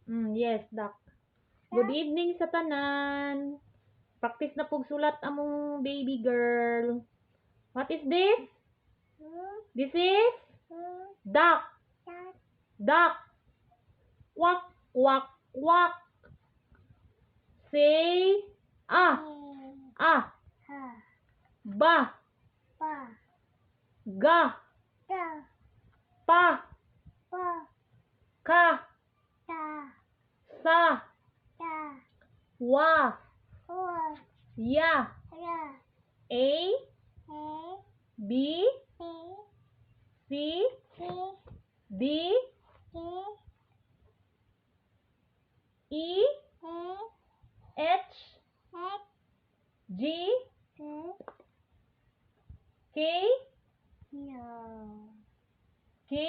Yes, duck. Good evening sa tanan. Practice na pug sulat among baby girl. What is this? This is duck. Duck. Quack, quack, quack. Say ah. Ah. Ba. Ga. Pa. Ka. Sa. Wa. Ya. A. B. C. D. E. H. G. K. K.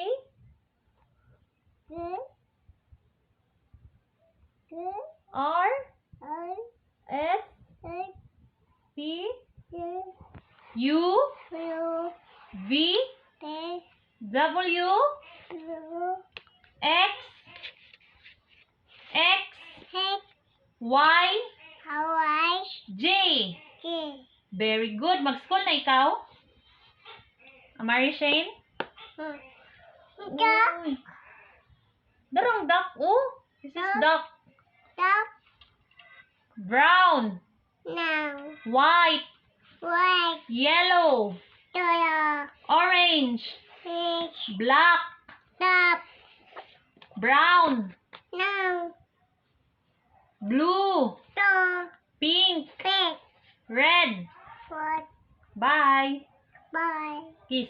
R. S. T. U. V. W. X. Y. J. Very good. Mag-school na ikaw? Mary Shane? Uy. Darang duck. Oh, this is duck. Brown. White. Yellow. Orange. Black. Brown. Blue. Pink. Red. Bye. Kiss.